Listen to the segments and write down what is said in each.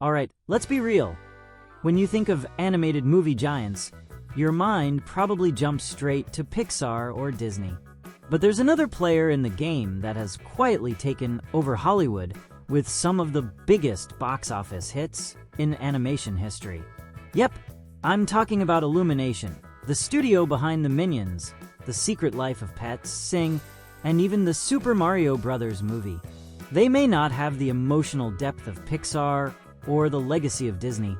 Alright, let's be real. When you think of animated movie giants, your mind probably jumps straight to Pixar or Disney. But there's another player in the game that has quietly taken over Hollywood with some of the biggest box office hits in animation history. Yep, I'm talking about Illumination, the studio behind the Minions, The Secret Life of Pets, Sing, and even the Super Mario Bros. Movie. They may not have the emotional depth of Pixar or the legacy of Disney,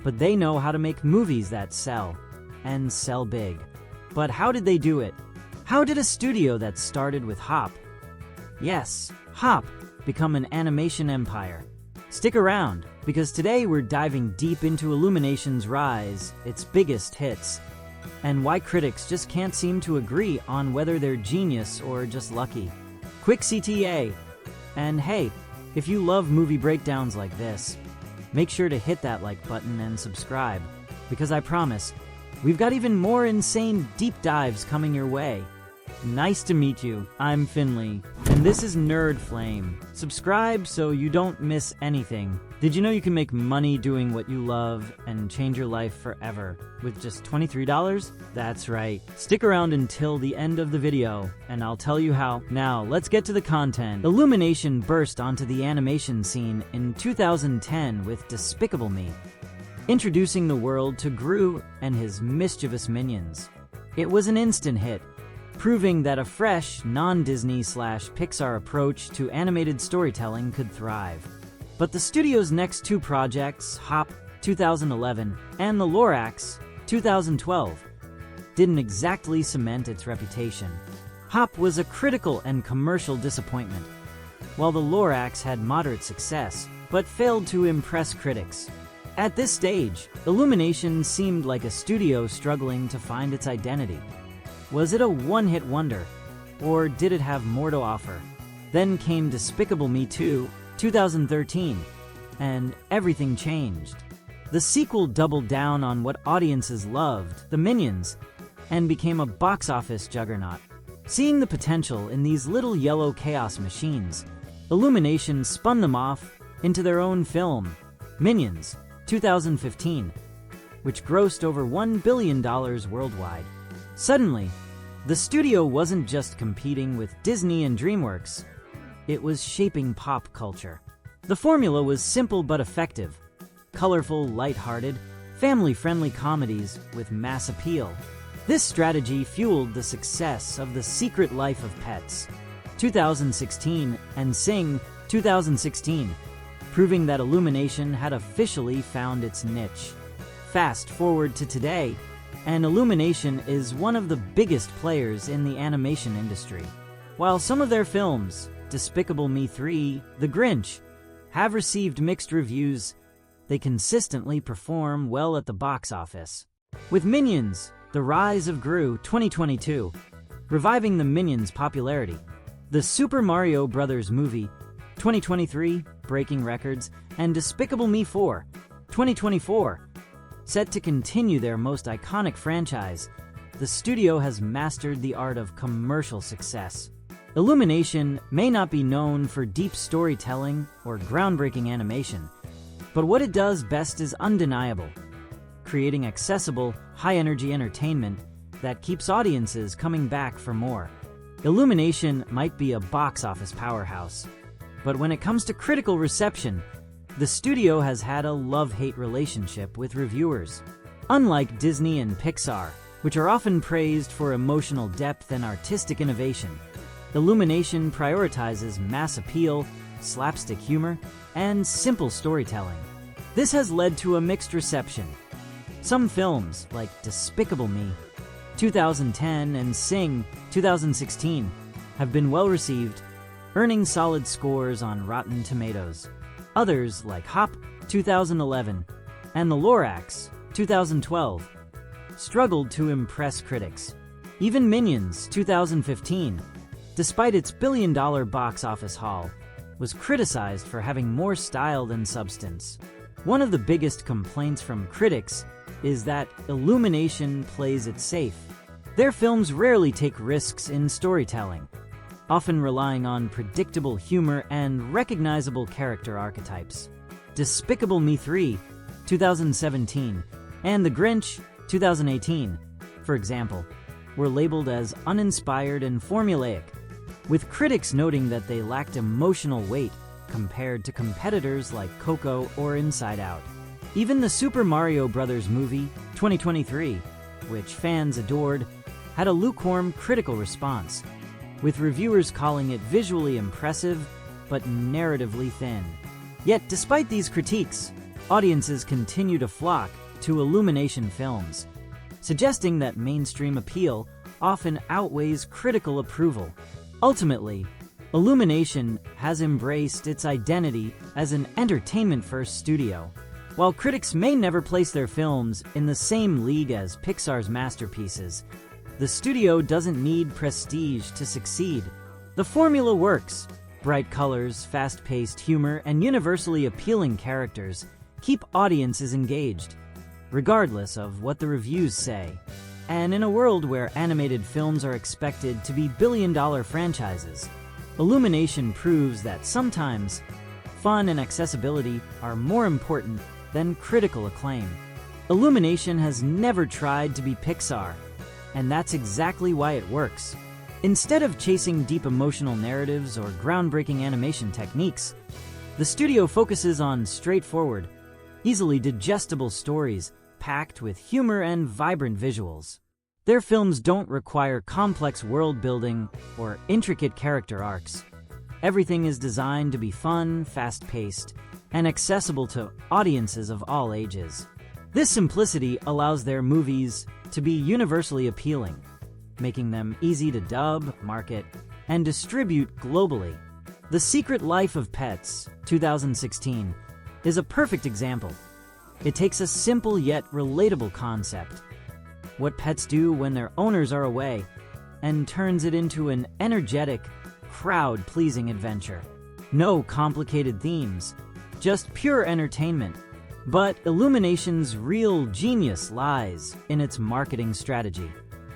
but they know how to make movies that sell, and sell big. But how did they do it? How did a studio that started with Hop, yes, Hop, become an animation empire? Stick around, because today we're diving deep into Illumination's rise, its biggest hits, and why critics just can't seem to agree on whether they're genius or just lucky. Quick CTA. And hey, if you love movie breakdowns like this, make sure to hit that like button and subscribe, because I promise, we've got even more insane deep dives coming your way. Nice to meet you, I'm Finley, and this is Nerd Flame. Subscribe so you don't miss anything. Did you know you can make money doing what you love and change your life forever with just $23? That's right. Stick around until the end of the video, and I'll tell you how. Now, let's get to the content. Illumination burst onto the animation scene in 2010 with Despicable Me, introducing the world to Gru and his mischievous minions. It was an instant hit, proving that a fresh, non-Disney/Pixar approach to animated storytelling could thrive. But the studio's next two projects, Hop 2011 and The Lorax 2012, didn't exactly cement its reputation. Hop was a critical and commercial disappointment, while The Lorax had moderate success, but failed to impress critics. At this stage, Illumination seemed like a studio struggling to find its identity. Was it a one-hit wonder, or did it have more to offer? Then came Despicable Me 2, 2013, and everything changed. The sequel doubled down on what audiences loved, the Minions, and became a box office juggernaut. Seeing the potential in these little yellow chaos machines, Illumination spun them off into their own film, Minions, 2015, which grossed over $1 billion worldwide. Suddenly, the studio wasn't just competing with Disney and DreamWorks, it was shaping pop culture. The formula was simple but effective: colorful, lighthearted, family-friendly comedies with mass appeal. This strategy fueled the success of The Secret Life of Pets, 2016, and Sing, 2016, proving that Illumination had officially found its niche. Fast forward to today, and Illumination is one of the biggest players in the animation industry. While some of their films, Despicable Me 3, The Grinch, have received mixed reviews, they consistently perform well at the box office. With Minions, The Rise of Gru 2022, reviving the Minions' popularity. The Super Mario Bros. Movie 2023, breaking records, and Despicable Me 4 2024, set to continue their most iconic franchise, the studio has mastered the art of commercial success. Illumination may not be known for deep storytelling or groundbreaking animation, but what it does best is undeniable: creating accessible, high-energy entertainment that keeps audiences coming back for more. Illumination might be a box office powerhouse, but when it comes to critical reception, the studio has had a love-hate relationship with reviewers. Unlike Disney and Pixar, which are often praised for emotional depth and artistic innovation, Illumination prioritizes mass appeal, slapstick humor, and simple storytelling. This has led to a mixed reception. Some films, like Despicable Me 2010 and Sing 2016, have been well received, earning solid scores on Rotten Tomatoes. Others, like Hop 2011 and The Lorax 2012, struggled to impress critics. Even Minions 2015, despite its billion-dollar box office haul, was criticized for having more style than substance. One of the biggest complaints from critics is that Illumination plays it safe. Their films rarely take risks in storytelling, often relying on predictable humor and recognizable character archetypes. Despicable Me 3, 2017, and The Grinch, 2018, for example, were labeled as uninspired and formulaic, with critics noting that they lacked emotional weight compared to competitors like Coco or Inside Out. Even the Super Mario Bros. Movie, 2023, which fans adored, had a lukewarm critical response, with reviewers calling it visually impressive but narratively thin. Yet, despite these critiques, audiences continue to flock to Illumination films, suggesting that mainstream appeal often outweighs critical approval. Ultimately, Illumination has embraced its identity as an entertainment-first studio. While critics may never place their films in the same league as Pixar's masterpieces, the studio doesn't need prestige to succeed. The formula works. Bright colors, fast-paced humor, and universally appealing characters keep audiences engaged, regardless of what the reviews say. And in a world where animated films are expected to be billion-dollar franchises, Illumination proves that sometimes fun and accessibility are more important than critical acclaim. Illumination has never tried to be Pixar, and that's exactly why it works. Instead of chasing deep emotional narratives or groundbreaking animation techniques, the studio focuses on straightforward, easily digestible stories packed with humor and vibrant visuals. Their films don't require complex world-building or intricate character arcs. Everything is designed to be fun, fast-paced, and accessible to audiences of all ages. This simplicity allows their movies to be universally appealing, making them easy to dub, market, and distribute globally. The Secret Life of Pets, 2016, is a perfect example. It takes a simple yet relatable concept, what pets do when their owners are away, and turns it into an energetic, crowd-pleasing adventure. No complicated themes, just pure entertainment. But Illumination's real genius lies in its marketing strategy.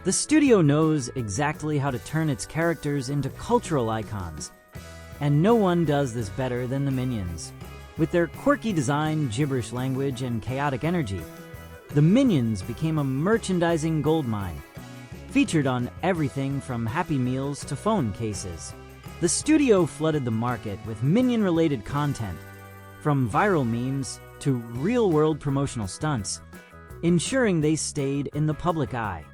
The studio knows exactly how to turn its characters into cultural icons, and no one does this better than the Minions. With their quirky design, gibberish language, and chaotic energy, the Minions became a merchandising goldmine, featured on everything from Happy Meals to phone cases. The studio flooded the market with Minion-related content, from viral memes to real-world promotional stunts, ensuring they stayed in the public eye.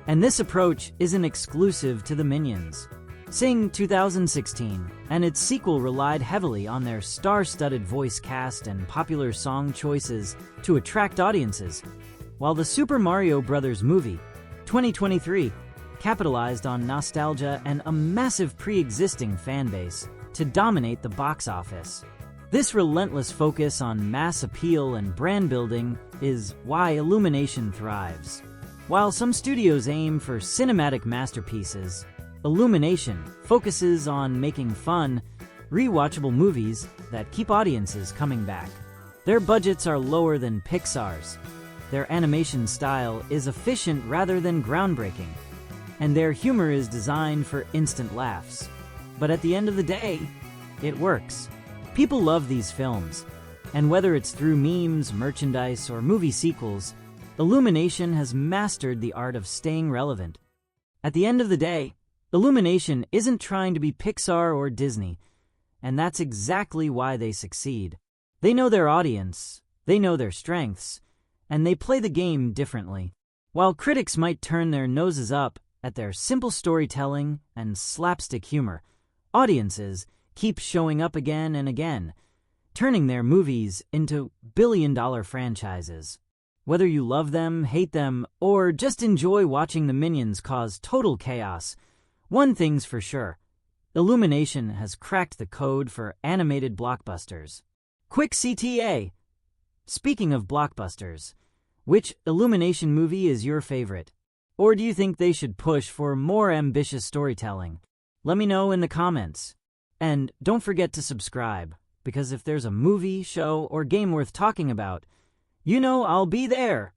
And this approach isn't exclusive to the Minions. Sing 2016 and its sequel relied heavily on their star-studded voice cast and popular song choices to attract audiences, while the Super Mario Bros. Movie, 2023, capitalized on nostalgia and a massive pre-existing fanbase to dominate the box office. This relentless focus on mass appeal and brand building is why Illumination thrives. While some studios aim for cinematic masterpieces, Illumination focuses on making fun, rewatchable movies that keep audiences coming back. Their budgets are lower than Pixar's. Their animation style is efficient rather than groundbreaking, and their humor is designed for instant laughs. But at the end of the day, it works. People love these films, and whether it's through memes, merchandise, or movie sequels, Illumination has mastered the art of staying relevant. At the end of the day, Illumination isn't trying to be Pixar or Disney, and that's exactly why they succeed. They know their audience, they know their strengths, and they play the game differently. While critics might turn their noses up at their simple storytelling and slapstick humor, audiences keep showing up again and again, turning their movies into billion-dollar franchises. Whether you love them, hate them, or just enjoy watching the Minions cause total chaos, one thing's for sure: Illumination has cracked the code for animated blockbusters. Quick CTA! Speaking of blockbusters, which Illumination movie is your favorite? Or do you think they should push for more ambitious storytelling? Let me know in the comments. And don't forget to subscribe, because if there's a movie, show, or game worth talking about, you know I'll be there.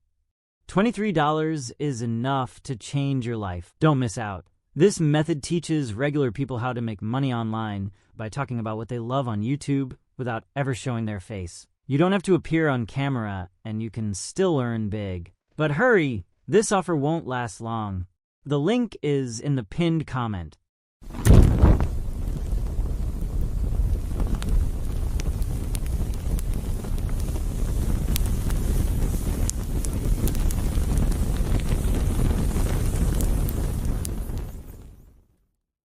$23 is enough to change your life. Don't miss out. This method teaches regular people how to make money online by talking about what they love on YouTube without ever showing their face. You don't have to appear on camera, and you can still earn big. But hurry, this offer won't last long. The link is in the pinned comment.